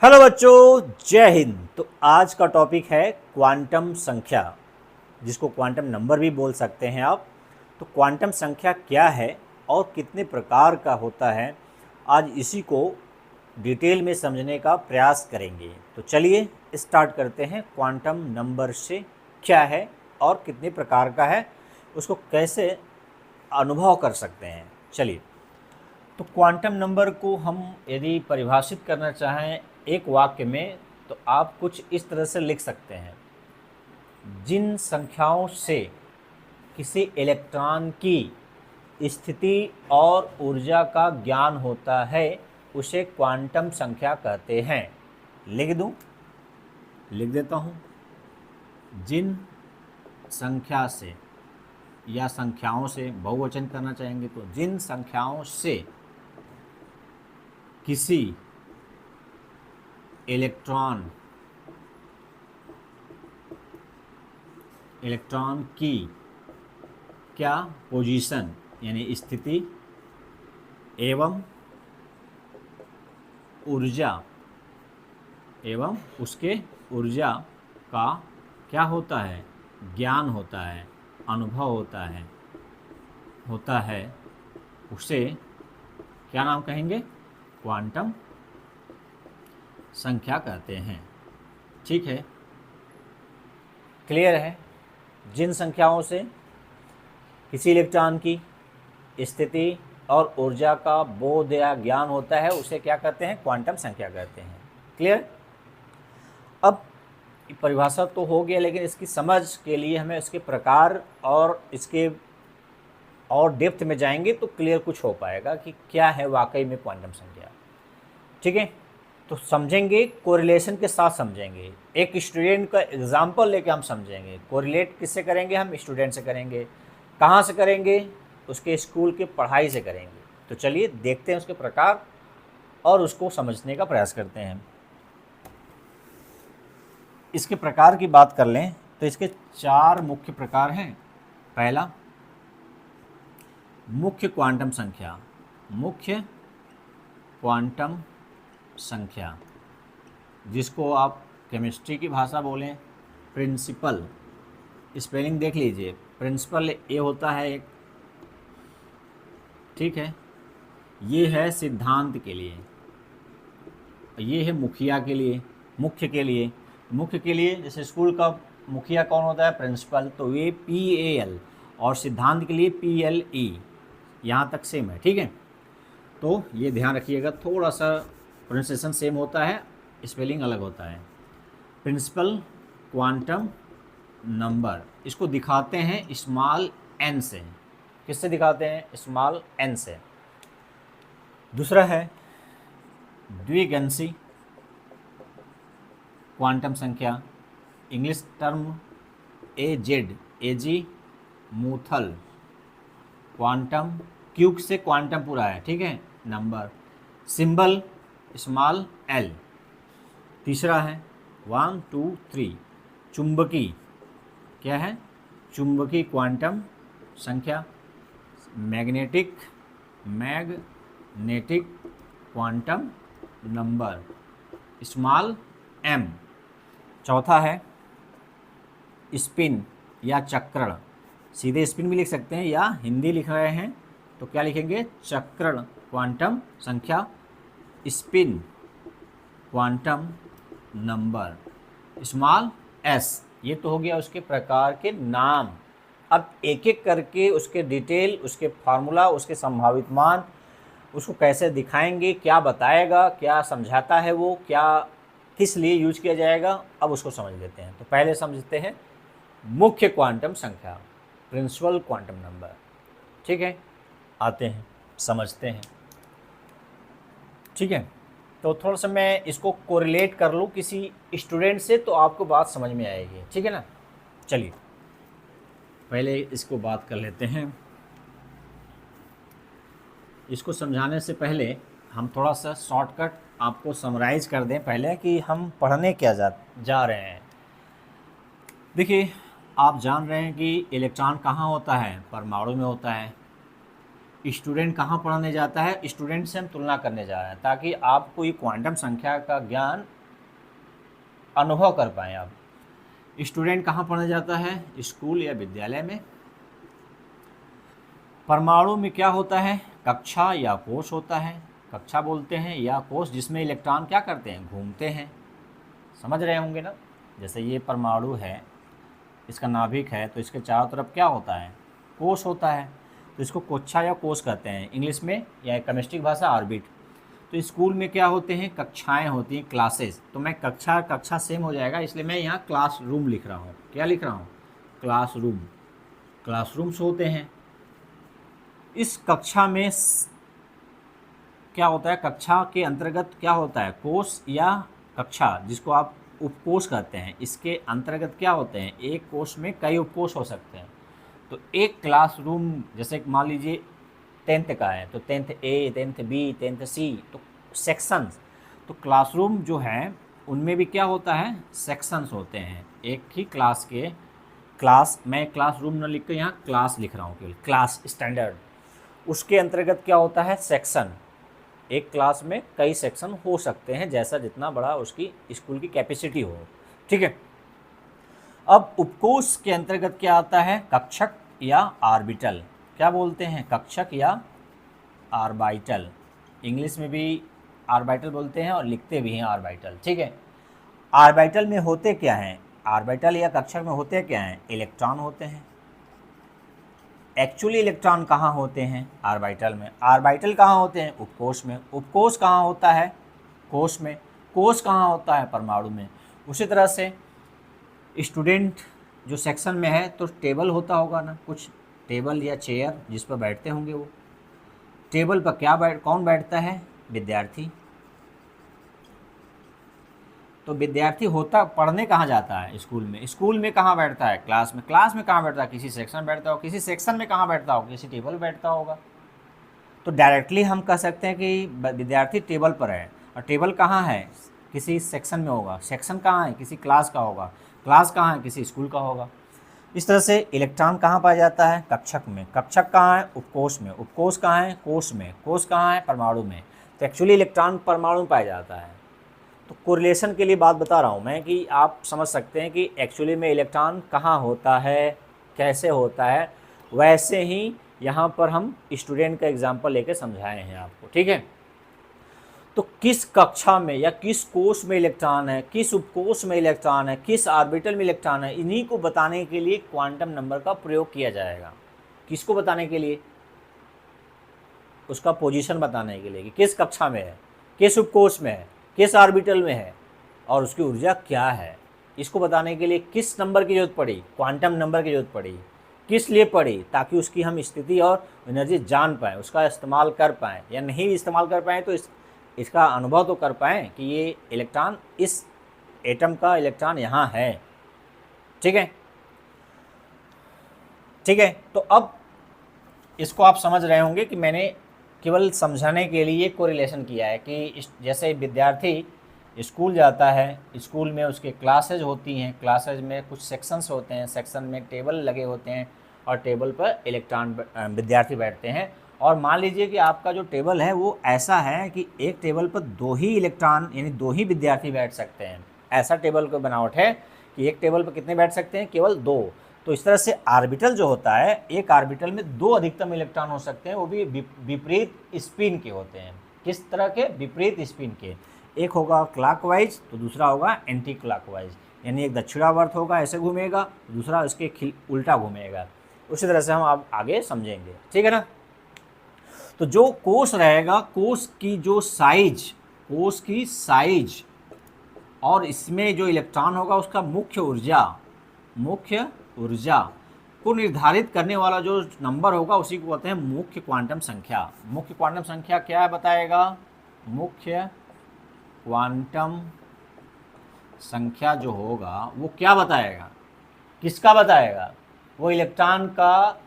Hello बच्चों, जय हिंद। तो आज का टॉपिक है क्वांटम संख्या, जिसको क्वांटम नंबर भी बोल सकते हैं आप। तो क्वांटम संख्या क्या है और कितने प्रकार का होता है, आज इसी को डिटेल में समझने का प्रयास करेंगे। तो चलिए स्टार्ट करते हैं। क्वांटम नंबर से क्या है और कितने प्रकार का है, उसको कैसे अनुभव कर सकते हैं। चलिए, तो क्वांटम नंबर को हम यदि परिभाषित करना चाहें एक वाक्य में, तो आप कुछ इस तरह से लिख सकते हैं। जिन संख्याओं से किसी इलेक्ट्रॉन की स्थिति और ऊर्जा का ज्ञान होता है उसे क्वांटम संख्या कहते हैं। लिख देता हूँ। जिन संख्या से या संख्याओं से बहुवचन करना चाहेंगे तो जिन संख्याओं से किसी इलेक्ट्रॉन की क्या पोजीशन यानी स्थिति एवं ऊर्जा एवं उसके ऊर्जा का क्या होता है, ज्ञान होता है, अनुभव होता है उसे क्या नाम कहेंगे, क्वांटम संख्या कहते हैं। ठीक है, क्लियर है। जिन संख्याओं से किसी इलेक्ट्रॉन की स्थिति और ऊर्जा का बोध या ज्ञान होता है उसे क्या कहते हैं, क्वांटम संख्या कहते हैं। क्लियर। अब परिभाषा तो हो गया, लेकिन इसकी समझ के लिए हमें इसके प्रकार और इसके और डेप्थ में जाएंगे तो क्लियर कुछ हो पाएगा कि क्या है वाकई में क्वांटम संख्या। ठीक है, तो समझेंगे, कोरिलेशन के साथ समझेंगे। एक स्टूडेंट का एग्जाम्पल लेके हम समझेंगे। कोरिलेट किससे करेंगे, हम स्टूडेंट से करेंगे। कहाँ से करेंगे, उसके स्कूल के पढ़ाई से करेंगे। तो चलिए देखते हैं उसके प्रकार और उसको समझने का प्रयास करते हैं। इसके प्रकार की बात कर लें तो इसके 4 मुख्य प्रकार हैं। पहला, मुख्य क्वांटम संख्या। मुख्य क्वांटम संख्या, जिसको आप केमिस्ट्री की भाषा बोलें प्रिंसिपल। स्पेलिंग देख लीजिए, प्रिंसिपल ए होता है एक। ठीक है, ये है सिद्धांत के लिए, ये है मुखिया के लिए, मुख्य के लिए जैसे स्कूल का मुखिया कौन होता है, प्रिंसिपल। तो ये PAL, और सिद्धांत के लिए PLE। यहाँ तक सेम है। ठीक है, तो ये ध्यान रखिएगा, थोड़ा सा प्रोनाउंसिएशन सेम होता है, स्पेलिंग अलग होता है। प्रिंसिपल क्वांटम नंबर, इसको दिखाते हैं स्मॉल n से। किससे दिखाते हैं, स्मॉल n से। दूसरा है द्विगंशी क्वांटम संख्या, इंग्लिश टर्म AG मूथल क्वांटम, क्यूब से क्वांटम पूरा है। ठीक है, नंबर, सिंबल स्मॉल l। तीसरा है 1 2 3 चुंबकी, क्या है, चुंबकी क्वांटम संख्या, magnetic quantum number small m। चौथा है स्पिन या चक्रण, सीधे स्पिन भी लिख सकते हैं या हिंदी लिख रहे हैं तो क्या लिखेंगे, चक्रण क्वांटम संख्या, spin quantum number small s। ये तो हो गया उसके प्रकार के नाम। अब एक एक करके उसके डिटेल, उसके फार्मूला, उसके संभावित मान, उसको कैसे दिखाएंगे, क्या बताएगा, क्या समझाता है वो, क्या किस लिए यूज किया जाएगा, अब उसको समझ लेते हैं। तो पहले समझते हैं मुख्य क्वांटम संख्या, प्रिंसिपल क्वांटम नंबर। ठीक है, आते हैं समझते हैं। ठीक है, तो थोड़ा सा मैं इसको कोरिलेट कर लूँ किसी स्टूडेंट से तो आपको बात समझ में आएगी। ठीक है ना। चलिए पहले इसको बात कर लेते हैं। इसको समझाने से पहले हम थोड़ा सा शॉर्टकट आपको समराइज़ कर दें पहले कि हम पढ़ने क्या जा रहे हैं। देखिए, आप जान रहे हैं कि इलेक्ट्रॉन कहाँ होता है, परमाणु में होता है। स्टूडेंट कहाँ पढ़ने जाता है, स्टूडेंट से हम तुलना करने जा रहे हैं ताकि आपको ये क्वांटम संख्या का ज्ञान अनुभव कर पाएँ आप। स्टूडेंट कहाँ पढ़ने जाता है? स्कूल या विद्यालय में। परमाणु में क्या होता है? कक्षा या कोश होता है, कक्षा बोलते हैं, या कोश जिसमें इलेक्ट्रॉन क्या करते हैं? घूमते हैं। समझ रहे होंगे ना? जैसे ये परमाणु है, इसका नाभिक है, तो इसके चारों तरफ क्या होता है? कोश होता है, तो इसको कोच्छा या कोश कहते हैं इंग्लिश में, या केमिस्ट्री भाषा ऑर्बिट। तो स्कूल में क्या होते हैं? कक्षाएं होती हैं, क्लासेस। तो मैं कक्षा सेम हो जाएगा, इसलिए मैं यहाँ क्लासरूम लिख रहा हूँ। क्या लिख रहा हूँ? क्लासरूम। क्लासरूम्स होते हैं। इस कक्षा में क्या होता है? कक्षा के अंतर्गत क्या होता है? कोश या कक्षा, जिसको आप उपकोष कहते हैं, इसके अंतर्गत क्या होते हैं? एक कोश में कई उपकोष हो सकते हैं। तो एक क्लासरूम, जैसे मान लीजिए 10th का है, तो 10th A, 10th B, 10th C, तो सेक्शंस। तो क्लासरूम जो है उनमें भी क्या होता है? सेक्शंस होते हैं। एक ही क्लास के मैं क्लासरूम न लिख कर यहाँ क्लास लिख रहा हूँ, केवल क्लास स्टैंडर्ड। उसके अंतर्गत क्या होता है? सेक्शन। एक क्लास में कई सेक्शन हो सकते हैं, जैसा जितना बड़ा उसकी स्कूल की कैपेसिटी हो। ठीक है। अब उपकोष के अंतर्गत क्या आता है? कक्षक या ऑर्बिटल। क्या बोलते हैं? कक्षक या ऑर्बिटल। इंग्लिश में भी ऑर्बिटल बोलते हैं और लिखते भी हैं ऑर्बिटल। ठीक है। ऑर्बिटल में होते क्या हैं? ऑर्बिटल या कक्षक में होते क्या हैं? इलेक्ट्रॉन होते हैं। एक्चुअली इलेक्ट्रॉन कहाँ होते हैं? ऑर्बिटल में। ऑर्बिटल कहाँ होते हैं? उपकोष में। उपकोष कहाँ होता है? कोश में। कोश कहाँ होता है? परमाणु में। उसी तरह से स्टूडेंट जो सेक्शन में है, तो टेबल होता होगा ना, कुछ टेबल या चेयर जिस पर बैठते होंगे। वो टेबल पर कौन बैठता है? विद्यार्थी। तो विद्यार्थी होता पढ़ने कहाँ जाता है? स्कूल में। स्कूल में कहाँ बैठता है? क्लास में। क्लास में कहाँ बैठता है? किसी सेक्शन में बैठता हो। किसी सेक्शन में कहाँ बैठता हो? किसी टेबल पर बैठता होगा। तो डायरेक्टली हम कह सकते हैं कि विद्यार्थी टेबल पर है। और टेबल कहाँ है? किसी सेक्शन में होगा। सेक्शन कहाँ है? किसी क्लास का होगा। क्लास कहाँ है? किसी स्कूल का होगा। इस तरह से इलेक्ट्रॉन कहाँ पाया जाता है? कक्षक में। कक्षक कहाँ है? उपकोष में। उपकोष कहाँ है? कोश में। कोश कहाँ है? परमाणु में। तो एक्चुअली इलेक्ट्रॉन परमाणु में पाया जाता है। तो कोरिलेशन के लिए बात बता रहा हूँ मैं, कि आप समझ सकते हैं कि एक्चुअली में इलेक्ट्रॉन कहाँ होता है, कैसे होता है। वैसे ही यहाँ पर हम स्टूडेंट का एग्जाम्पल लेके समझाए हैं आपको। ठीक है। तो किस कक्षा में या किस कोश में इलेक्ट्रॉन है, किस उपकोष में इलेक्ट्रॉन है, किस ऑर्बिटल में इलेक्ट्रॉन है, इन्हीं को बताने के लिए क्वांटम नंबर का प्रयोग किया जाएगा। किसको बताने के लिए? उसका पोजीशन बताने के लिए, कि किस कक्षा में है, किस उपकोष में है, किस ऑर्बिटल में है, और उसकी ऊर्जा क्या है। इसको बताने के लिए किस नंबर की जरूरत पड़ी? क्वांटम नंबर की जरूरत पड़ी। किस लिए पड़ी? ताकि उसकी हम स्थिति और एनर्जी जान पाएँ, उसका इस्तेमाल कर पाएँ, या नहीं इस्तेमाल कर पाएँ तो इसका अनुभव तो कर पाएँ कि ये इलेक्ट्रॉन, इस एटम का इलेक्ट्रॉन यहाँ है। ठीक है। ठीक है। तो अब इसको आप समझ रहे होंगे कि मैंने केवल समझाने के लिए कोरिलेशन किया है, कि जैसे विद्यार्थी स्कूल जाता है, स्कूल में उसके क्लासेज होती हैं, क्लासेज में कुछ सेक्शंस होते हैं, सेक्शन में टेबल लगे होते हैं, और टेबल पर इलेक्ट्रॉन विद्यार्थी बैठते हैं। और मान लीजिए कि आपका जो टेबल है वो ऐसा है कि एक टेबल पर 2 ही इलेक्ट्रॉन, यानी 2 ही विद्यार्थी बैठ सकते हैं। ऐसा टेबल का बनावट है कि एक टेबल पर कितने बैठ सकते हैं? केवल 2। तो इस तरह से ऑर्बिटल जो होता है, एक ऑर्बिटल में 2 अधिकतम इलेक्ट्रॉन हो सकते हैं, वो भी विपरीत स्पिन के होते हैं। किस तरह के? विपरीत स्पिन के। एक होगा क्लॉकवाइज, तो दूसरा होगा एंटी क्लॉकवाइज, यानी एक दक्षिणावर्त होगा, ऐसे घूमेगा, दूसरा इसके उल्टा घूमेगा। उसी तरह से हम अब आगे समझेंगे। ठीक है ना। तो जो कोश रहेगा, कोश की जो साइज, कोश की साइज और इसमें जो इलेक्ट्रॉन होगा उसका मुख्य ऊर्जा को निर्धारित करने वाला जो नंबर होगा उसी को कहते हैं मुख्य क्वांटम संख्या। मुख्य क्वांटम संख्या क्या है बताएगा? मुख्य क्वांटम संख्या जो होगा वो क्या बताएगा? किसका बताएगा? वो इलेक्ट्रॉन का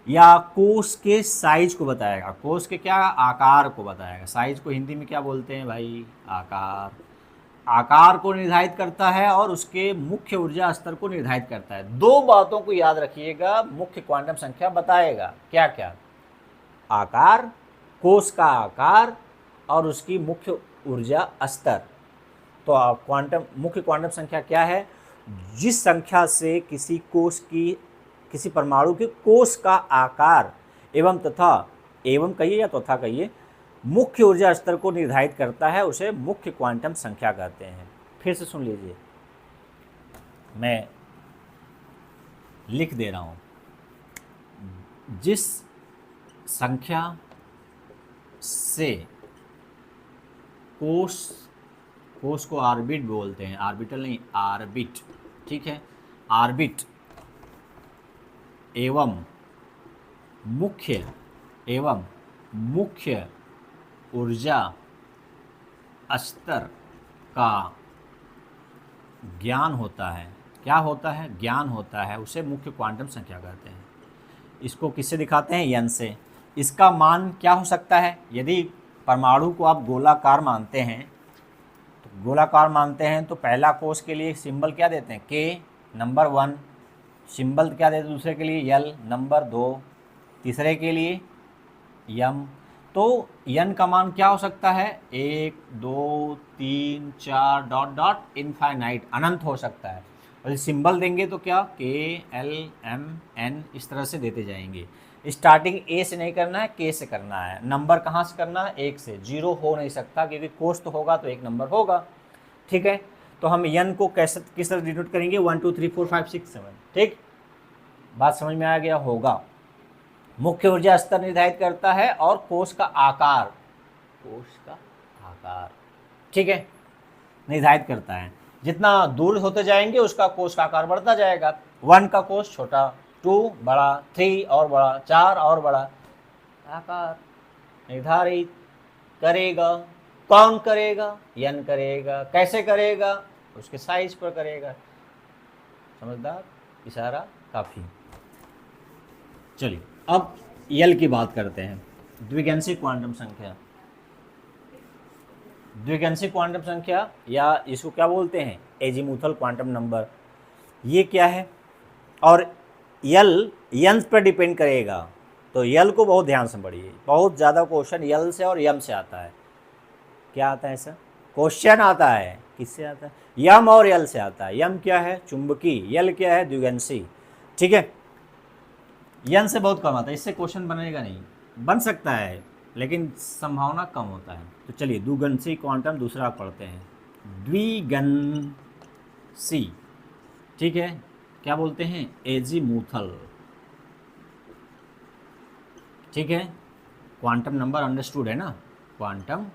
या कोश के साइज को बताएगा। कोश के क्या? आकार को बताएगा। साइज को हिंदी में क्या बोलते हैं भाई? आकार। आकार को निर्धारित करता है और उसके मुख्य ऊर्जा स्तर को निर्धारित करता है। 2 बातों को याद रखिएगा, मुख्य क्वांटम संख्या बताएगा। क्या क्या? आकार, कोश का आकार और उसकी मुख्य ऊर्जा स्तर। तो क्वांटम मुख्य क्वांटम संख्या क्या है? जिस संख्या से किसी कोष की, किसी परमाणु के कोष का आकार एवं कहिए या तथा कहिए मुख्य ऊर्जा स्तर को निर्धारित करता है, उसे मुख्य क्वांटम संख्या कहते हैं। फिर से सुन लीजिए, मैं लिख दे रहा हूँ। जिस संख्या से कोष को ऑर्बिट बोलते हैं, ऑर्बिटल नहीं, ऑर्बिट, ठीक है, ऑर्बिट एवं मुख्य ऊर्जा स्तर का ज्ञान होता है। क्या होता है? ज्ञान होता है, उसे मुख्य क्वांटम संख्या कहते हैं। इसको किससे दिखाते हैं? यन से। इसका मान क्या हो सकता है? यदि परमाणु को आप गोलाकार मानते हैं, तो पहला कोष के लिए सिंबल क्या देते हैं? के, नंबर 1। सिंबल क्या देते हैं दूसरे के लिए? यल, नंबर 2। तीसरे के लिए यम। तो यन का मान क्या हो सकता है? 1, 2, 3, 4 डॉट डॉट इनफाइनाइट, अनंत हो सकता है। और सिंबल देंगे तो क्या? के, एल, एम, एन, इस तरह से देते जाएंगे। स्टार्टिंग ए से नहीं करना है, के से करना है। नंबर कहाँ से करना है? 1 से। 0 हो नहीं सकता, क्योंकि कोष तो होगा तो एक नंबर होगा, ठीक है। तो हम यन को कैसे, किस तरह डिनोट करेंगे? 1 2 3 4 5 6 7, ठीक। बात समझ में आ गया होगा। मुख्य ऊर्जा स्तर निर्धारित करता है और कोष का आकार, ठीक है, निर्धारित करता है। जितना दूर होते जाएंगे उसका कोष का आकार बढ़ता जाएगा। 1 का कोष छोटा, 2 बड़ा, 3 और बड़ा, 4 और बड़ा। आकार निर्धारित करेगा। कौन करेगा? यन करेगा। कैसे करेगा? उसके साइज पर करेगा। समझदार? इशारा काफी। चलिए अब यल की बात करते हैं। द्विगंशी क्वांटम संख्या, या इसको क्या बोलते हैं? Azimuthal quantum number. ये क्या है? और यल यन पर डिपेंड करेगा, तो यल को बहुत ध्यान से पढ़िए। बहुत ज़्यादा क्वेश्चन यल से और यम से आता है। क्या आता है सर? क्वेश्चन आता है, किससे आता है? यम और यल से आता है। यम क्या है? चुंबकी। यल क्या है? द्विगंशी, ठीक है। यन से बहुत कम आता है, इससे क्वेश्चन बनेगा नहीं, बन सकता है लेकिन संभावना कम होता है। तो चलिए द्विगंशी क्वांटम दूसरा पढ़ते हैं। द्विगंशी, ठीक है, क्या बोलते हैं? एजीमुथल, ठीक है। क्वांटम नंबर अंडरस्टूड है ना? क्वांटम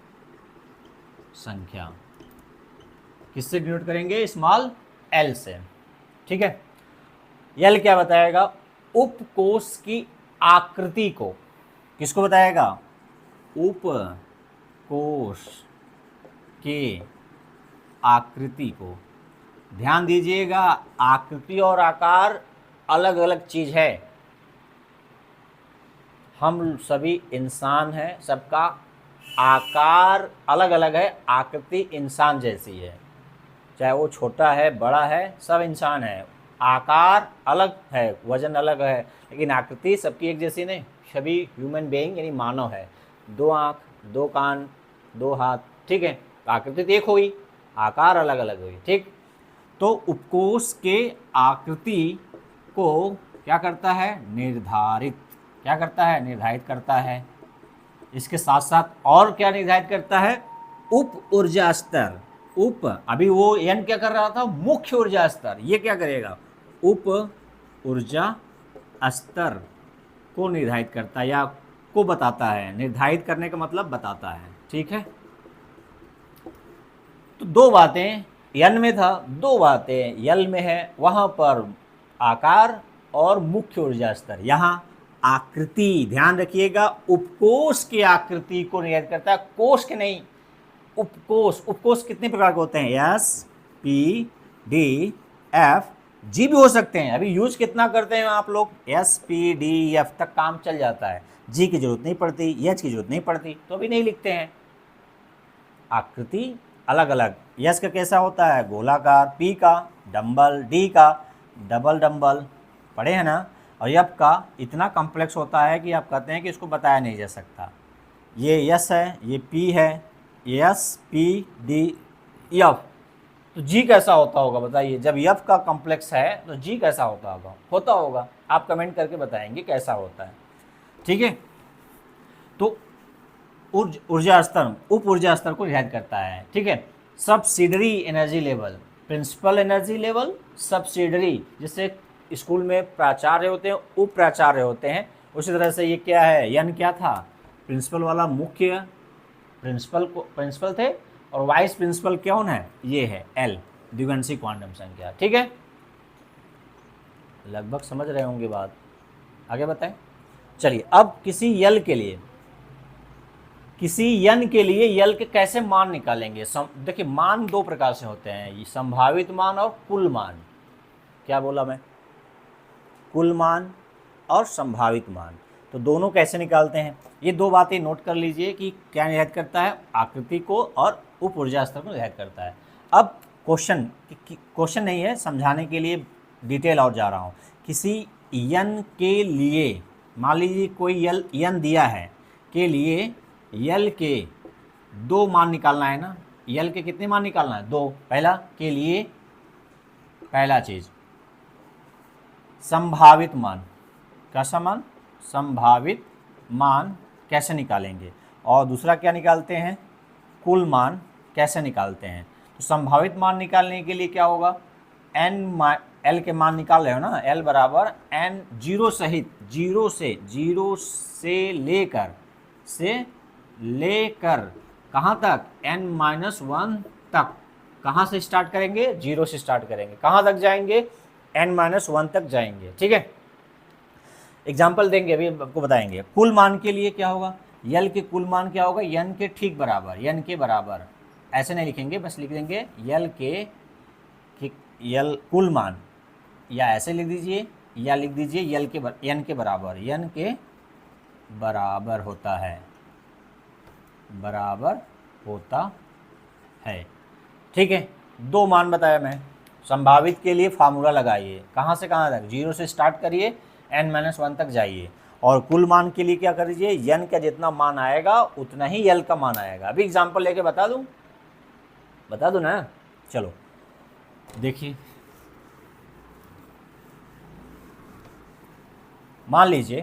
संख्या किससे डिनोट करेंगे? स्मॉल एल से, ठीक है। एल क्या बताएगा? उपकोष की आकृति को। किसको बताएगा? उपकोष के आकृति को। ध्यान दीजिएगा, आकृति और आकार अलग अलग चीज है। हम सभी इंसान हैं, सबका आकार अलग अलग है, आकृति इंसान जैसी है। चाहे वो छोटा है, बड़ा है, सब इंसान है। आकार अलग है, वजन अलग है, लेकिन आकृति सबकी एक जैसी नहीं। सभी ह्यूमन बीइंग यानी मानव है। 2 आँख, 2 कान, 2 हाथ, ठीक है। आकृति तो एक हुई, आकार अलग अलग हुई, ठीक। तो उपकोष के आकृति को क्या करता है? निर्धारित। क्या करता है? निर्धारित करता है। इसके साथ साथ और क्या निर्धारित करता है? उप ऊर्जा स्तर। अभी वो एन क्या कर रहा था? मुख्य ऊर्जा स्तर। ये क्या करेगा? उप ऊर्जा स्तर को निर्धारित करता है या को बताता है। निर्धारित करने का मतलब बताता है, ठीक है। तो 2 बातें यन में था, 2 बातें यल में है। वहां पर आकार और मुख्य ऊर्जा स्तर, यहाँ आकृति। ध्यान रखिएगा, उपकोष की आकृति को निर्धारित करता है, कोष के नहीं। उपकोष कितने प्रकार के होते हैं? एस, पी, डी, एफ, जी भी हो सकते हैं। अभी यूज कितना करते हैं आप लोग? एस, पी, डी, एफ तक काम चल जाता है, जी की जरूरत नहीं पड़ती, एच की जरूरत नहीं पड़ती, तो अभी नहीं लिखते हैं। आकृति अलग अलग। एस का कैसा होता है? गोलाकार। पी का डंबल, डी का डबल डंबल, पढ़े हैं ना। और एफ का इतना कॉम्प्लेक्स होता है कि आप कहते हैं कि इसको बताया नहीं जा सकता। ये एस है, ये पी है, एस, पी, डी, एफ, तो जी कैसा होता होगा बताइए, जब यफ का कॉम्प्लेक्स है तो जी कैसा होता होगा, आप कमेंट करके बताएंगे कैसा होता है। ठीक है, तो ऊर्जा स्तर उप ऊर्जा स्तर को निर्धारित करता है। ठीक है, subsidiary energy level, principal energy level, subsidiary, जैसे स्कूल में प्राचार्य होते हैं, उप प्राचार्य होते हैं, उसी तरह से ये क्या है, यन क्या था, प्रिंसिपल वाला मुख्य, प्रिंसिपल थे, और वाइस प्रिंसिपल कौन है, ये है एल, द्विवंशी क्वांटम संख्या। ठीक है, लगभग समझ रहे होंगे बात, आगे बताएं। चलिए, अब किसी यल के लिए, किसी यन के लिए यल के कैसे मान निकालेंगे। देखिए, मान दो प्रकार से होते हैं, ये संभावित मान और कुल मान। क्या बोला मैं, कुल मान और संभावित मान, तो दोनों कैसे निकालते हैं, ये दो बातें नोट कर लीजिए कि क्या निर्धारित करता है, आकृति को और उप ऊर्जा स्तर को निर्धारित करता है। अब क्वेश्चन नहीं है, समझाने के लिए डिटेल और जा रहा हूँ। किसी यन के लिए, मान लीजिए कोई यन दिया है, के लिए यल के दो मान निकालना है ना, यल के कितने मान निकालना है, दो। पहला के लिए, पहला चीज संभावित मान, कैसा मान, संभावित मान कैसे निकालेंगे, और दूसरा क्या निकालते हैं, कुल मान कैसे निकालते हैं। तो संभावित मान निकालने के लिए क्या होगा, एल के मान निकाल रहे हो ना, एल बराबर एन जीरो सहित, जीरो से लेकर कहाँ तक, n-1 तक। कहाँ से स्टार्ट करेंगे, जीरो से स्टार्ट करेंगे, कहाँ तक जाएंगे, n-1 तक जाएंगे। ठीक है, एग्जाम्पल देंगे, अभी आपको बताएंगे। कुल मान के लिए क्या होगा, यल के कुल मान क्या होगा, यन के ठीक बराबर, यन के बराबर, ऐसे नहीं लिखेंगे, बस लिख देंगे यल कुल मान, या ऐसे लिख दीजिए, या लिख दीजिए यन के बराबर, यन के बराबर होता है, बराबर होता है। ठीक है, दो मान बताया मैं। संभावित के लिए फार्मूला लगाइए, कहाँ से कहाँ तक, जीरो से स्टार्ट करिए, n-1 तक जाइए, और कुल मान के लिए क्या कर दीजिए, यन का जितना मान आएगा उतना ही यल का मान आएगा। अभी एग्जाम्पल लेके बता दूँ ना, चलो देखिए, मान लीजिए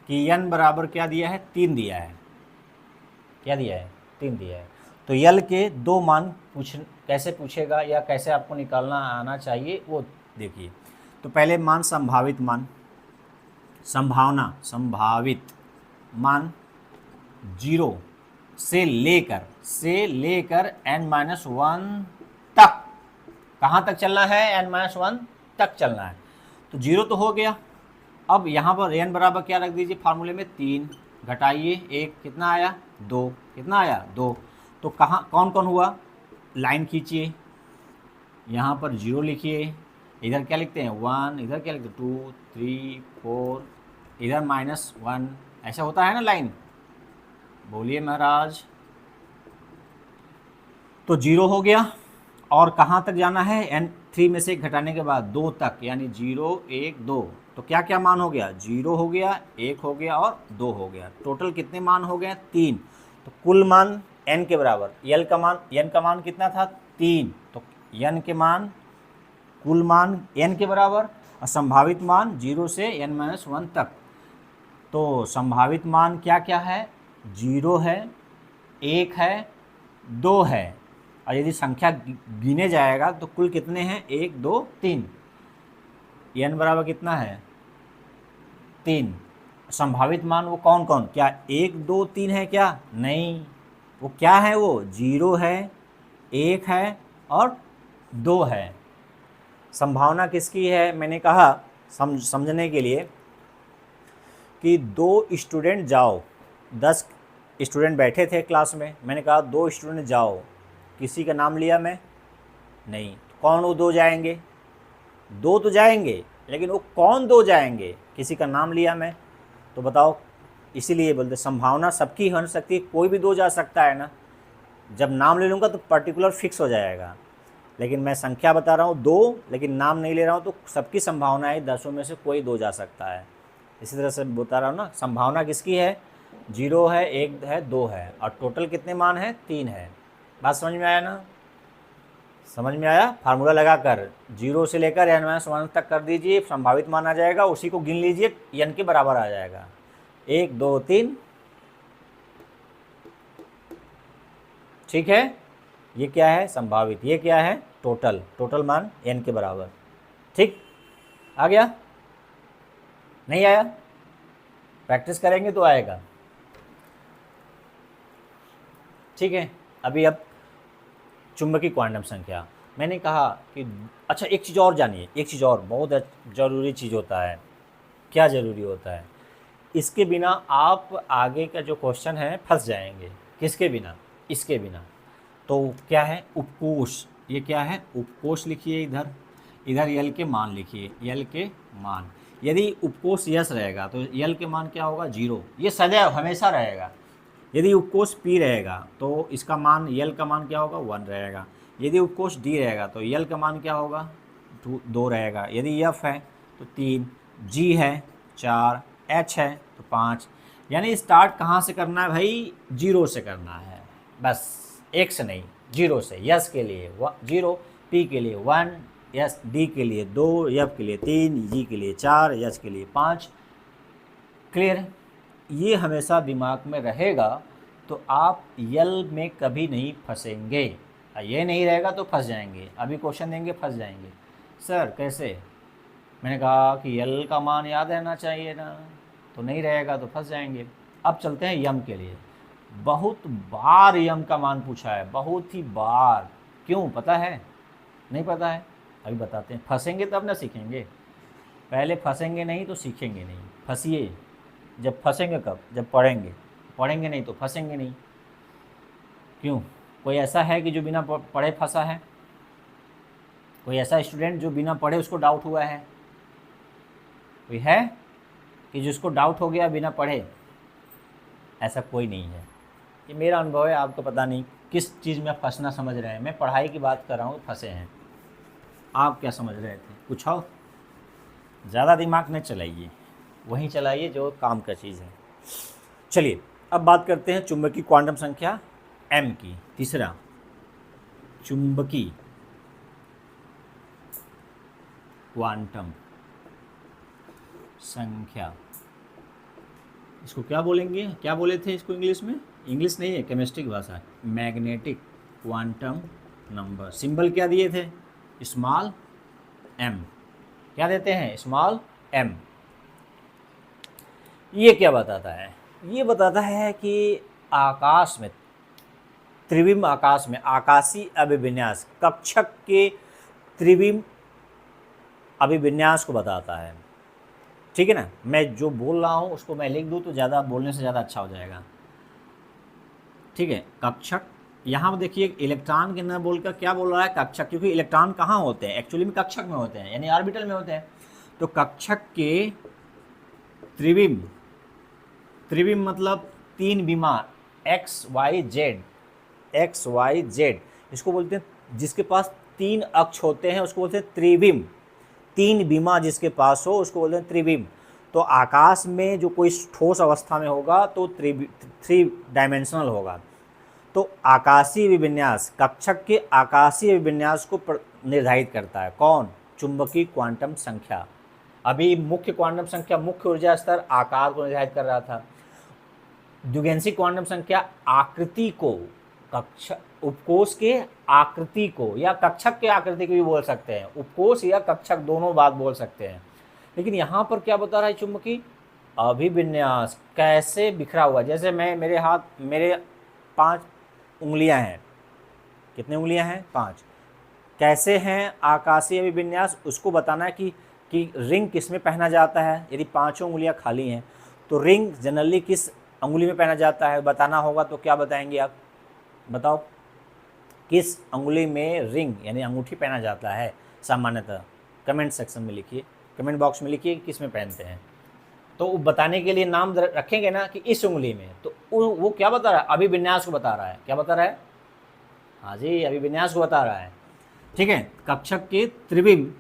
कि यन बराबर क्या दिया है, 3 दिया है, क्या दिया है, 3 दिया है। तो यल के दो मान कैसे पूछेगा, या कैसे आपको निकालना आना चाहिए वो देखिए। तो पहले मान संभावित मान, संभावित मान 0 से लेकर n-1 तक, कहाँ तक चलना है, n-1 तक चलना है। तो 0 तो हो गया, अब यहाँ पर n बराबर क्या रख दीजिए फार्मूले में, 3 घटाइए 1, कितना आया, 2, कितना आया, 2। तो कहाँ कौन कौन हुआ, लाइन खींचिए, यहाँ पर 0 लिखिए, इधर क्या लिखते हैं 1, इधर क्या लिखते हैं 2, 3, 4, इधर -1, ऐसा होता है ना लाइन, बोलिए महाराज। तो 0 हो गया, और कहाँ तक जाना है, n3 में से घटाने के बाद 2 तक, यानी 0, 1, 2। तो क्या क्या मान हो गया, 0 हो गया, 1 हो गया और 2 हो गया, टोटल कितने मान हो गए, 3। तो कुल मान n के बराबर, यन का मान कितना था, 3। तो यन के मान, कुल मान n के बराबर, और संभावित मान 0 से n-1 तक। तो संभावित मान क्या क्या है, 0 है, 1 है, 2 है, और यदि संख्या गिने जाएगा तो कुल कितने हैं, 1, 2, 3। n बराबर कितना है, 3। संभावित मान वो कौन कौन, क्या 1, 2, 3 है क्या, नहीं, वो क्या है, वो 0 है, 1 है और 2 है। संभावना किसकी है, मैंने कहा समझने के लिए कि 2 स्टूडेंट जाओ, 10 स्टूडेंट बैठे थे क्लास में, मैंने कहा 2 स्टूडेंट जाओ, किसी का नाम लिया मैं, नहीं, कौन वो 2 जाएंगे, 2 तो जाएंगे, लेकिन वो कौन 2 जाएंगे, किसी का नाम लिया मैं, तो बताओ। इसीलिए बोलते संभावना सबकी हो सकती है, कोई भी 2 जा सकता है ना, जब नाम ले लूँगा तो पर्टिकुलर फिक्स हो जाएगा, लेकिन मैं संख्या बता रहा हूँ 2, लेकिन नाम नहीं ले रहा हूँ, तो सबकी संभावना है 10 में से कोई 2 जा सकता है। इसी तरह से बता रहा हूँ ना, संभावना किसकी है, 0 है, 1 है, 2 है, और टोटल कितने मान हैं, 3 है। बात समझ में आया ना, समझ में आया? फार्मूला लगाकर 0 से लेकर n-1 तक कर दीजिए, संभावित मान आ जाएगा, उसी को गिन लीजिए, n के बराबर आ जाएगा। 1 2 3, ठीक है। ये क्या है? संभावित। ये क्या है? टोटल। टोटल मान n के बराबर। ठीक, आ गया? नहीं आया? प्रैक्टिस करेंगे तो आएगा। ठीक है। अब चुंबकीय क्वांटम संख्या, मैंने कहा कि अच्छा एक चीज़ और जानिए, एक चीज़ और बहुत ज़रूरी चीज़ होता है। क्या ज़रूरी होता है? इसके बिना आप आगे का जो क्वेश्चन है फंस जाएंगे। किसके बिना? इसके बिना। तो क्या है? उपकोष। ये क्या है? उपकोष लिखिए इधर, इधर यल के मान लिखिए, यल के मान। यदि उपकोष यस रहेगा तो यल के मान क्या होगा? 0। ये सदैव हमेशा रहेगा। यदि उपकोष पी रहेगा तो इसका मान, यल का मान क्या होगा? 1 रहेगा। यदि उपकोष डी रहेगा तो यल का मान क्या होगा? 2 रहेगा। यदि एफ है तो 3, जी है 4, एच है तो 5। यानी स्टार्ट कहाँ से करना है भाई? 0 से करना है बस, 1 से नहीं, 0 से। यस के लिए 0, पी के लिए 1, यस डी के लिए 2, एफ के लिए 3, जी के लिए 4, एच के लिए 5। क्लियर? ये हमेशा दिमाग में रहेगा तो आप यल में कभी नहीं फंसेंगे। ये नहीं रहेगा तो फंस जाएंगे। अभी क्वेश्चन देंगे फंस जाएंगे। सर कैसे? मैंने कहा कि यल का मान याद रहना चाहिए ना, तो नहीं रहेगा तो फंस जाएंगे। अब चलते हैं यम के लिए। बहुत बार यम का मान पूछा है, बहुत ही बार। क्यों? पता है? नहीं पता है? अभी बताते हैं। फंसेंगे तब ना सीखेंगे, पहले फंसेंगे नहीं तो सीखेंगे नहीं। फंसिए। जब फंसेंगे कब? जब पढ़ेंगे। पढ़ेंगे नहीं तो फंसेंगे नहीं। क्यों? कोई ऐसा है कि जो बिना पढ़े फंसा है? कोई ऐसा स्टूडेंट जो बिना पढ़े उसको डाउट हुआ है? कोई है कि जिसको डाउट हो गया बिना पढ़े? ऐसा कोई नहीं है। ये मेरा अनुभव है, आपको पता नहीं किस चीज़ में फंसना समझ रहे हैं। मैं पढ़ाई की बात कर रहा हूँ, फंसे हैं। आप क्या समझ रहे थे? पूछो। ज़्यादा दिमाग न चलाइए, वहीं चलाइए जो काम का चीज़ है। चलिए अब बात करते हैं चुंबकीय क्वांटम संख्या m की। तीसरा, चुंबकीय क्वांटम संख्या, इसको क्या बोलेंगे? क्या बोले थे इसको इंग्लिश में? इंग्लिश नहीं है, केमिस्ट्री की भाषा है। Magnetic quantum number. सिंबल क्या दिए थे? Small m। क्या देते हैं? Small m। ये क्या बताता है? ये बताता है कि आकाश में, त्रिविम आकाश में, आकाशीय अभिविन्यास, कक्षक के त्रिविम अभिविन्यास को बताता है। ठीक है ना? मैं जो बोल रहा हूँ उसको मैं लिख दूँ तो ज़्यादा, बोलने से ज़्यादा अच्छा हो जाएगा। ठीक है? कक्षक, यहाँ पर देखिए इलेक्ट्रॉन के न बोलकर क्या बोल रहा है? कक्षक। क्योंकि इलेक्ट्रॉन कहाँ होते हैं? एक्चुअली में कक्षक में होते हैं, यानी ऑर्बिटल में होते हैं। तो कक्षक के त्रिविम, त्रिविम मतलब 3 विमा, X Y Z, X Y Z, इसको बोलते हैं। जिसके पास 3 अक्ष होते हैं उसको बोलते हैं त्रिविम। 3 विमा जिसके पास हो उसको बोलते हैं त्रिविम। तो आकाश में जो कोई ठोस अवस्था में होगा तो 3 डायमेंशनल होगा। तो आकाशीय अभिविन्यास, कक्षक के आकाशीय अभिविन्यास को निर्धारित करता है कौन? चुंबकीय क्वांटम संख्या। अभी मुख्य क्वांटम संख्या मुख्य ऊर्जा स्तर, आकार को निर्धारित कर रहा था। द्विगेंसी क्वांटम संख्या आकृति को, कक्षक उपकोष के आकृति को, या कक्षक के आकृति को भी बोल सकते हैं। उपकोष या कक्षक दोनों बात बोल सकते हैं। लेकिन यहाँ पर क्या बता रहा है? चुंबकीय अभिविन्यास कैसे बिखरा हुआ। जैसे मेरे हाथ, मेरे 5 उंगलियां हैं। कितनी उंगलियां हैं? 5। कैसे हैं आकाशीय अभिविन्यास, उसको बताना है कि रिंग किस में पहना जाता है। यदि 5 उंगलियां खाली हैं तो रिंग जनरली किस अंगुली में पहना जाता है बताना होगा। तो क्या बताएंगे आप? बताओ, किस अंगुली में रिंग यानी अंगूठी पहना जाता है सामान्यतः? कमेंट सेक्शन में लिखिए, कमेंट बॉक्स में लिखिए किस में पहनते हैं। तो बताने के लिए नाम रखेंगे ना कि इस उंगली में, तो वो क्या बता रहा है? अभिविन्यास को बता रहा है। क्या बता रहा है? हाँ जी, अभिविन्यास को बता रहा है। ठीक है? कक्षक के त्रिविम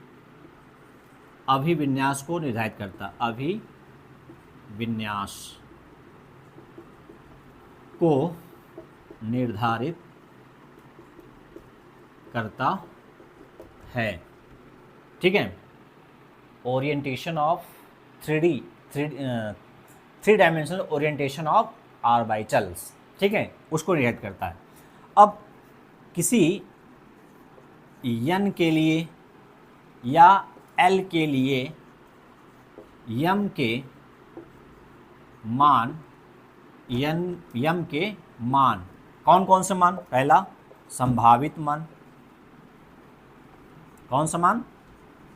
अभिविन्यास को निर्धारित करता, अभिविन्यास को निर्धारित करता है, ठीक है। Orientation of three dimensional orientation of orbitals, ठीक है, उसको रिलेट करता है। अब किसी n के लिए या l के लिए m के मान m के मान कौन कौन से मान? पहला संभावित मान, कौन सा मान?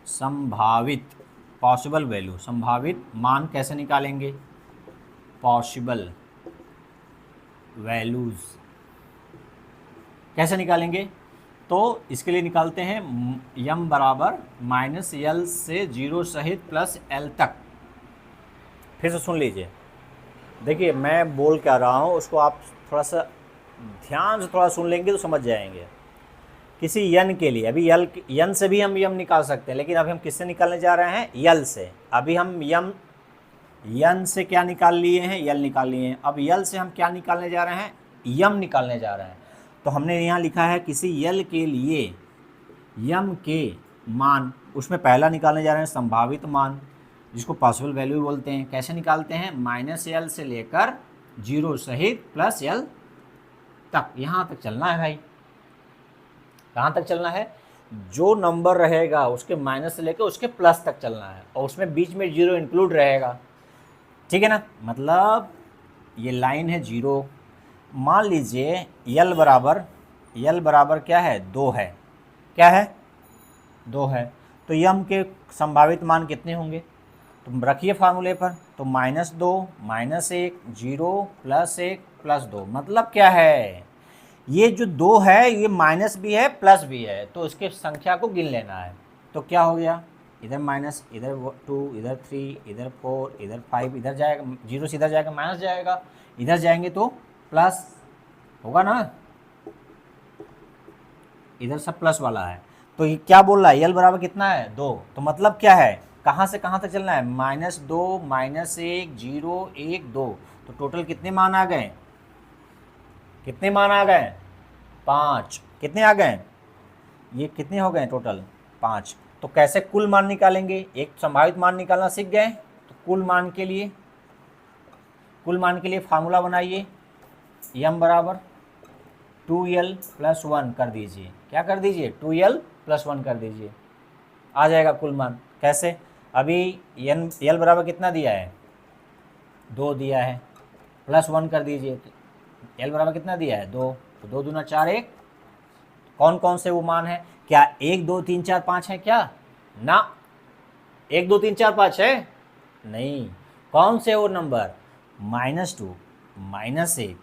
संभावित, पॉसिबल वैल्यू। संभावित मान कैसे निकालेंगे? पॉसिबल वैल्यूज कैसे निकालेंगे? तो इसके लिए निकालते हैं m बराबर -l से 0 सहित प्लस l तक। फिर से सुन लीजिए, देखिए मैं बोल क्या रहा हूँ उसको आप थोड़ा सा ध्यान से थोड़ा सुन लेंगे तो समझ जाएंगे। किसी n के लिए, अभी n से भी हम m निकाल सकते हैं, लेकिन अभी हम किससे निकालने जा रहे हैं? l से। अभी हम n से क्या निकाल लिए हैं? l निकाल लिए हैं। अब l से हम क्या निकालने जा रहे हैं? m निकालने जा रहे हैं। तो हमने यहाँ लिखा है किसी l के लिए m के मान, उसमें पहला निकालने जा रहे हैं संभावित मान, जिसको पॉसिबल वैल्यू बोलते हैं। कैसे निकालते हैं? -l से लेकर 0 सहित प्लस l तक, यहाँ तक चलना है भाई। कहाँ तक चलना है? जो नंबर रहेगा उसके माइनस से लेकर उसके प्लस तक चलना है, और उसमें बीच में 0 इंक्लूड रहेगा, ठीक है ना। मतलब ये लाइन है 0। मान लीजिए l बराबर क्या है? 2 है। क्या है? 2 है। तो m के संभावित मान कितने होंगे? तो रखिए फार्मूले पर। तो -2 -1 0 +1 +2, मतलब क्या है? ये जो 2 है ये माइनस भी है प्लस भी है, तो इसके संख्या को गिन लेना है। तो क्या हो गया? इधर माइनस, इधर 2, इधर 3, इधर 4, इधर 5, इधर जाएगा 0 से इधर जाएगा माइनस जाएगा, इधर जाएंगे तो प्लस होगा ना, इधर सब प्लस वाला है। तो ये क्या बोल रहा है? l बराबर कितना है? 2। तो मतलब क्या है? कहाँ से कहाँ तक चलना है? -2 -1 0 1 2। तो टोटल कितने मान आ गए? कितने मान आ गए? 5। कितने आ गए? ये कितने हो गए टोटल? 5। तो कैसे कुल मान निकालेंगे? एक संभावित मान निकालना सीख गए, तो कुल मान के लिए फार्मूला बनाइए। m बराबर 2l + 1 कर दीजिए। क्या कर दीजिए? 2l + 1 कर दीजिए, आ जाएगा कुल मान। कैसे? अभी l बराबर कितना दिया है? 2 दिया है, +1 कर दीजिए। l बराबर कितना दिया है? 2। तो 2 दूना 4 1। कौन कौन से वो मान है? क्या 1 2 3 4 5 है क्या? ना, 1 2 3 4 5 है नहीं। कौन से वो नंबर? -2 -1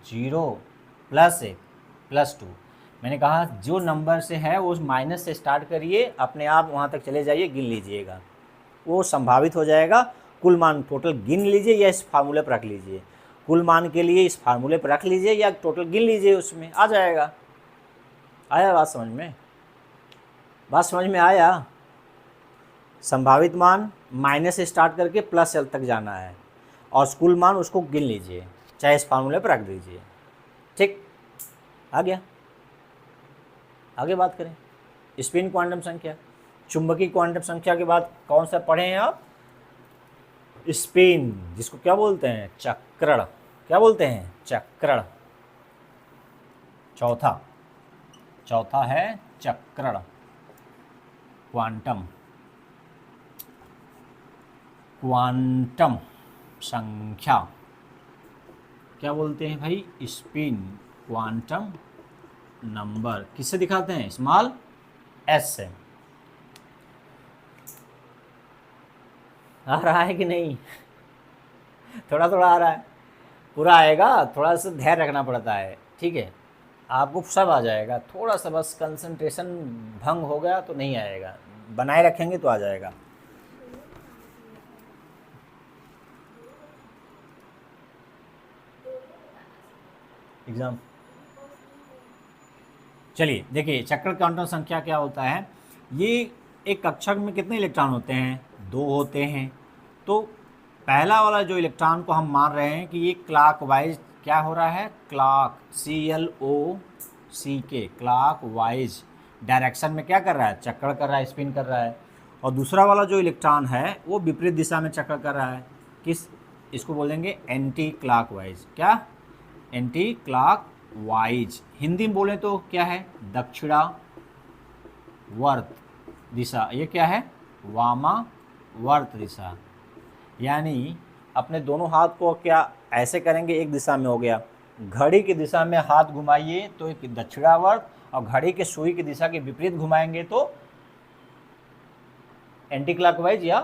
0 +1 +2। मैंने कहा जो नंबर से है वो माइनस से स्टार्ट करिए, अपने आप वहाँ तक चले जाइए, गिन लीजिएगा, वो संभावित हो जाएगा। कुल मान टोटल गिन लीजिए या इस फार्मूले पर रख लीजिए। कुल मान के लिए इस फार्मूले पर रख लीजिए या टोटल गिन लीजिए, उसमें आ जाएगा। आया बात समझ में? बात समझ में आया? संभावित मान माइनस से स्टार्ट करके प्लस l तक जाना है, और कुल मान उसको गिन लीजिए, चाहे इस फार्मूले पर रख दीजिए। ठीक, आ गया। आगे बात करें स्पिन क्वांटम संख्या, चुंबकीय क्वांटम संख्या के बाद कौन सा पढ़े हैं आप? स्पिन, जिसको क्या बोलते हैं? चक्रण। क्या बोलते हैं? चक्रण। चौथा है चक्रण। क्वांटम संख्या क्या बोलते हैं भाई? Spin quantum number. किससे दिखाते हैं? स्मॉल s से। आ रहा है कि नहीं? थोड़ा थोड़ा आ रहा है, पूरा आएगा, थोड़ा सा धैर्य रखना पड़ता है, ठीक है। आपको सब आ जाएगा, थोड़ा सा बस कंसंट्रेशन भंग हो गया तो नहीं आएगा, बनाए रखेंगे तो आ जाएगा। एग्जाम। चलिए देखिए, चक्र क्वांटम संख्या क्या होता है। ये एक कक्षक में कितने इलेक्ट्रॉन होते हैं? 2 होते हैं। तो पहला वाला जो इलेक्ट्रॉन को हम मान रहे हैं कि ये क्लॉकवाइज क्या हो रहा है? क्लॉक CLOCK क्लॉकवाइज डायरेक्शन में क्या कर रहा है, चक्कर कर रहा है, स्पिन कर रहा है। और दूसरा वाला जो इलेक्ट्रॉन है वो विपरीत दिशा में चक्कर कर रहा है। किस, इसको बोलेंगे एंटी क्लॉकवाइज। क्या, एंटी क्लॉकवाइज। हिंदी में बोले तो क्या है, दक्षिणावर्त दिशा। ये क्या है, वामावर्त दिशा। यानी अपने दोनों हाथ को क्या ऐसे करेंगे, एक दिशा में हो गया, घड़ी की दिशा में हाथ घुमाइए तो एक दक्षिणावर्त, और घड़ी के सुई की दिशा के विपरीत घुमाएंगे तो एंटी क्लॉकवाइज या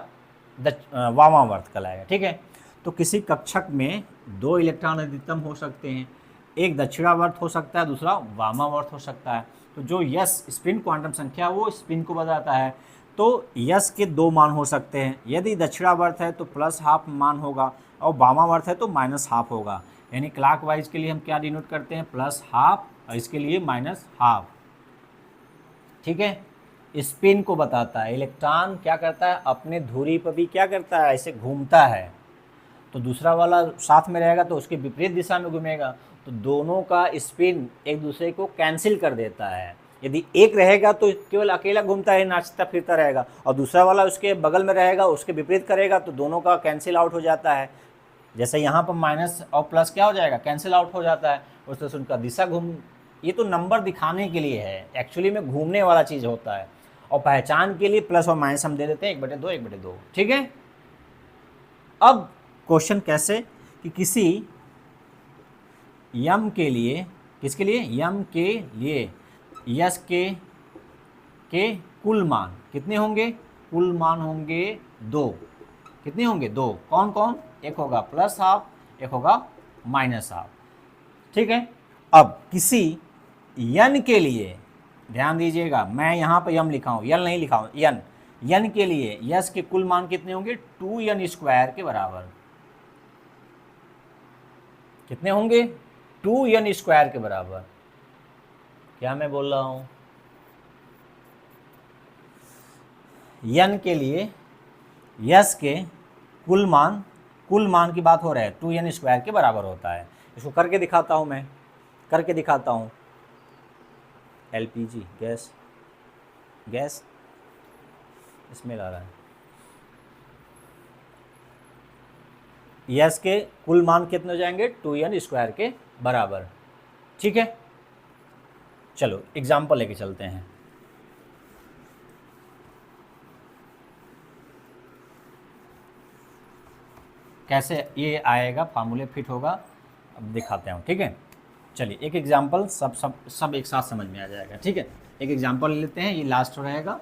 वामावर्त कहलाएगा। ठीक है। तो किसी कक्षक में दो इलेक्ट्रॉन अधिकतम हो सकते हैं, एक दक्षिणावर्त हो सकता है, दूसरा वामावर्त हो सकता है। तो जो यस स्पिन क्वांटम संख्या वो स्पिन को बताता है। तो यस के दो मान हो सकते हैं, यदि दक्षिणावर्त है तो +½ मान होगा और वामावर्त है तो -½ होगा। यानी क्लॉकवाइज के लिए हम क्या डिनोट करते हैं, +½ और इसके लिए -½ ठीक है। स्पिन को बताता है। इलेक्ट्रॉन क्या करता है, अपने धुरी पर भी क्या करता है, ऐसे घूमता है। तो दूसरा वाला साथ में रहेगा तो उसके विपरीत दिशा में घूमेगा, तो दोनों का स्पिन एक दूसरे को कैंसिल कर देता है। यदि एक रहेगा तो केवल अकेला घूमता है, नाचता फिरता रहेगा, और दूसरा वाला उसके बगल में रहेगा, उसके विपरीत करेगा तो दोनों का कैंसिल आउट हो जाता है। जैसे यहाँ पर माइनस और प्लस क्या हो जाएगा, कैंसिल आउट हो जाता है। उससे उनका दिशा घूम, ये तो नंबर दिखाने के लिए है, एक्चुअली में घूमने वाला चीज़ होता है। और पहचान के लिए प्लस और माइनस हम दे देते हैं 1/2 1/2। ठीक है। अब क्वेश्चन कैसे कि किसी यम के लिए, किसके लिए, यम के लिए यस के कुल मान कितने होंगे, कुल मान होंगे 2। कितने होंगे, 2। कौन कौन, एक होगा +½ एक होगा -½ ठीक है। अब किसी यन के लिए ध्यान दीजिएगा, मैं यहाँ पर यम लिखा हूँ, यल नहीं लिखा हूँ, यन के लिए यस के कुल मान कितने होंगे, 2n² के बराबर। कितने होंगे, 2n² के बराबर। क्या मैं बोल रहा हूँ, यन के लिए यस के कुल मान की बात हो रहा है, 2n² के बराबर होता है। इसको करके दिखाता हूँ, मैं करके दिखाता हूँ। LPG गैस इसमें ला रहा है। यस के कुल मान कितने हो जाएंगे, 2n² के बराबर। ठीक है। चलो एग्जाम्पल लेके चलते हैं। कैसे ये आएगा, फार्मूले फिट होगा, अब दिखाते हैं। ठीक है। चलिए एक एग्जाम्पल, सब एक साथ समझ में आ जाएगा। ठीक है। एक एग्जाम्पल ले लेते हैं, ये लास्ट रहेगा,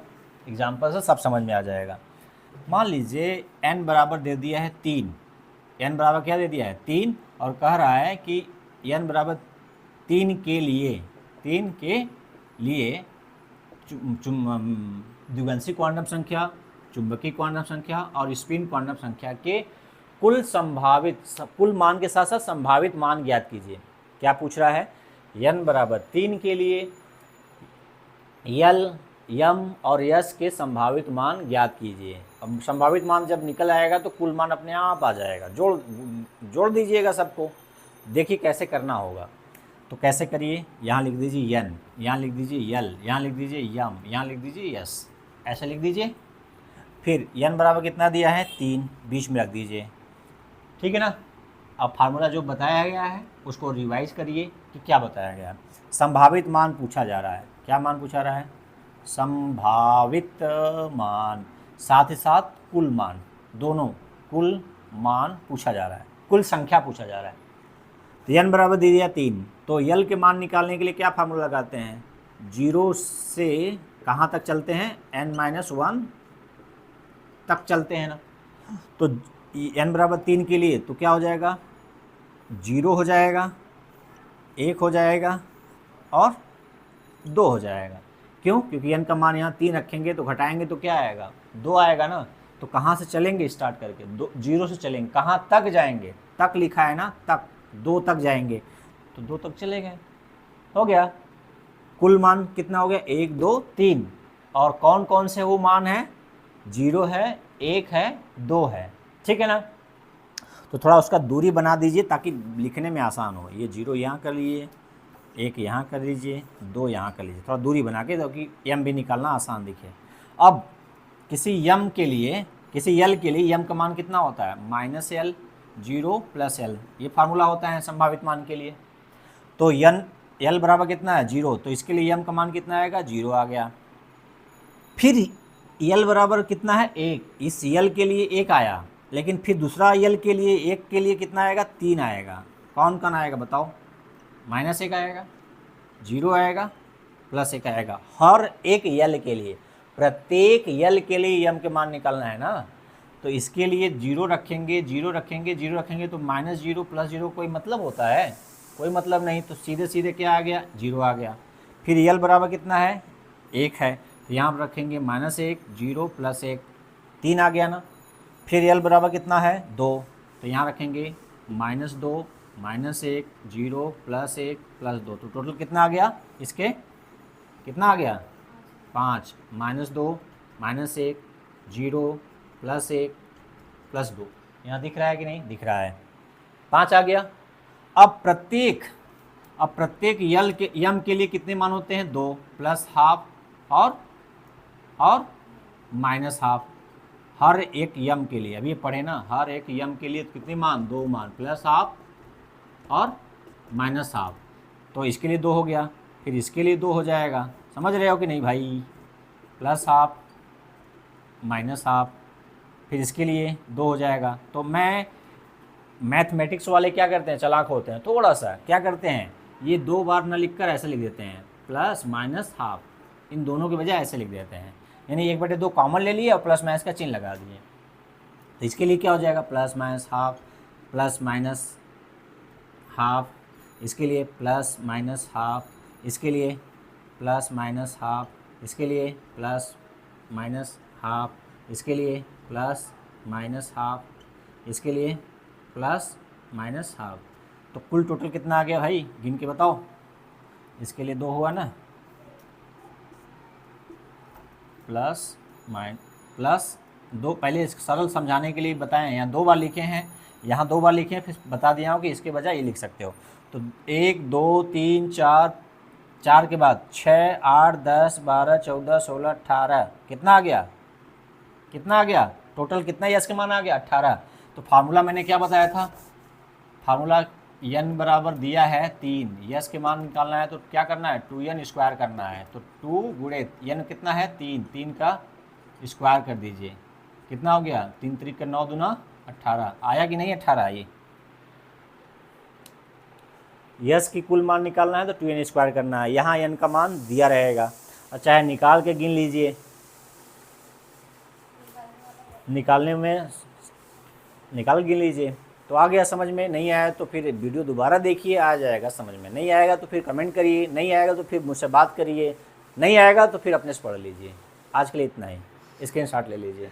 एग्जाम्पल से सब समझ में आ जाएगा। मान लीजिए n बराबर दे दिया है 3, n बराबर क्या दे दिया है 3, और कह रहा है कि n बराबर 3 के लिए द्विगंशी क्वांटम संख्या, चुंबकीय क्वांटम संख्या और स्पिन क्वांटम संख्या के कुल मान के साथ साथ संभावित मान ज्ञात कीजिए। क्या पूछ रहा है, n बराबर 3 के लिए यल, यम और यस के संभावित मान ज्ञात कीजिए। अब संभावित मान जब निकल आएगा तो कुल मान अपने आप आ जाएगा, जोड़ दीजिएगा सबको। देखिए कैसे करना होगा। तो कैसे करिए, यहाँ लिख दीजिए n, यहाँ लिख दीजिए यल, यहाँ लिख दीजिए यम, यहाँ लिख दीजिए यस, ऐसे लिख दीजिए। फिर n बराबर कितना दिया है 3, बीच में रख दीजिए। ठीक है ना। अब फार्मूला जो बताया गया है उसको रिवाइज करिए कि क्या बताया गया है। संभावित मान पूछा जा रहा है, क्या मान पूछा रहा है, संभावित मान, साथ ही साथ कुल मान, दोनों कुल मान पूछा जा रहा है, कुल संख्या पूछा जा रहा है। तो n बराबर दे दिया 3, तो यल के मान निकालने के लिए क्या फार्मूला लगाते हैं, 0 से कहाँ तक चलते हैं, n-1 तक चलते हैं ना। तो n बराबर 3 के लिए तो क्या हो जाएगा, 0 हो जाएगा, 1 हो जाएगा और 2 हो जाएगा। क्यों, क्योंकि n का मान यहाँ 3 रखेंगे तो घटाएंगे तो क्या आएगा, 2 आएगा ना। तो कहाँ से चलेंगे, स्टार्ट करके 0 से चलेंगे, कहाँ तक जाएंगे, तक लिखा है ना, तक, 2 तक जाएंगे तो 2 तक चले गए, हो गया। कुल मान कितना हो गया, 1 2 3, और कौन कौन से वो मान है, 0 है, 1 है, 2 है। ठीक है ना। तो थोड़ा उसका दूरी बना दीजिए ताकि लिखने में आसान हो। ये 0 यहाँ कर लिए, एक यहाँ कर लीजिए, 2 यहाँ कर लीजिए, थोड़ा दूरी बना के, ताकि यम भी निकालना आसान दिखे। अब किसी यम के लिए, किसी यल के लिए यम का मान कितना होता है? -l, 0 + l, ये फार्मूला होता है संभावित मान के लिए। तो l बराबर कितना है? 0, तो इसके लिए यम का मान कितना आएगा? 0 आ गया। फिर l बराबर कितना है? 1, इस यल के लिए 1 आया, लेकिन फिर दूसरा यल के लिए 1 के लिए कितना आएगा? 3 आएगा। कौन कौन आएगा बताओ? -1 आएगा, 0 आएगा, +1 आएगा। हर एक यल के लिए, प्रत्येक यल के लिए यम के मान निकालना है ना। तो इसके लिए 0 रखेंगे, 0 रखेंगे, 0 रखेंगे, तो -0 + 0 कोई मतलब होता है? कोई मतलब नहीं। तो सीधे सीधे क्या आ गया? 0 आ गया। फिर यल बराबर कितना है? 1 है, तो यहाँ पर रखेंगे -1, 0 + 1, 3 आ गया ना। फिर यल बराबर कितना है? 2, तो यहाँ रखेंगे -2, -1, 0 + 1 + 2, तो टोटल कितना आ गया? इसके कितना आ गया? 5, -2, -1, 0 + 1 + 2। यहाँ दिख रहा है कि नहीं? दिख रहा है, 5 आ गया। अब प्रत्येक यम के लिए कितने मान होते हैं? 2 + ½ और -½ हर एक यम के लिए। अभी ये पढ़े ना, हर एक यम के लिए कितने मान? 2 मान, +½ और -½ तो इसके लिए 2 हो गया, फिर इसके लिए 2 हो जाएगा। समझ रहे हो कि नहीं भाई? +½ -½ फिर इसके लिए 2 हो जाएगा। तो मैं मैथमेटिक्स वाले क्या करते हैं? चालाक होते हैं थोड़ा सा। क्या करते हैं? ये 2 बार न लिख कर ऐसे लिख देते हैं, +-½ इन दोनों के बजाय ऐसे लिख देते हैं, यानी 1/2 कॉमन ले लिए और प्लस माइनस का चिन्ह लगा दिए। तो इसके लिए क्या हो जाएगा? +-½ +-½ इसके लिए +-½ इसके लिए +-½ इसके लिए +-½ इसके लिए +-½ इसके लिए +-½ तो कुल टोटल कितना आ गया भाई? गिन के बताओ। इसके लिए 2 हुआ ना, +-2। पहले सरल समझाने के लिए बताएं, यहाँ 2 बार लिखे हैं, यहाँ 2 बार लिखे हैं, फिर बता दिया हूँ कि इसके बजाय ये लिख सकते हो। तो 1 2 3 4, 4 के बाद 6 8 10 12 14 16 18 कितना आ गया? कितना आ गया? टोटल कितना यस के मान आ गया? 18। तो फार्मूला मैंने क्या बताया था? फार्मूला n बराबर दिया है 3, यस के मान निकालना है तो क्या करना है? 2n² करना है। तो 2 गुणे n कितना है? 3, 3 का स्क्वायर कर दीजिए, कितना हो गया? 3 3 का 9 दूना 18 आया कि नहीं? 18 ये यस की कुल मान निकालना है तो 2n² करना है। यहाँ n का मान दिया रहेगा, और चाहे निकाल के गिन लीजिए, निकालने में निकाल गिन लीजिए। तो आ गया समझ में? नहीं आया तो फिर वीडियो दोबारा देखिए, आ जाएगा समझ में। नहीं आएगा तो फिर कमेंट करिए, नहीं आएगा तो फिर मुझसे बात करिए, नहीं आएगा तो फिर अपने से पढ़ लीजिए। आज के लिए इतना ही, स्क्रीनशॉट ले लीजिए।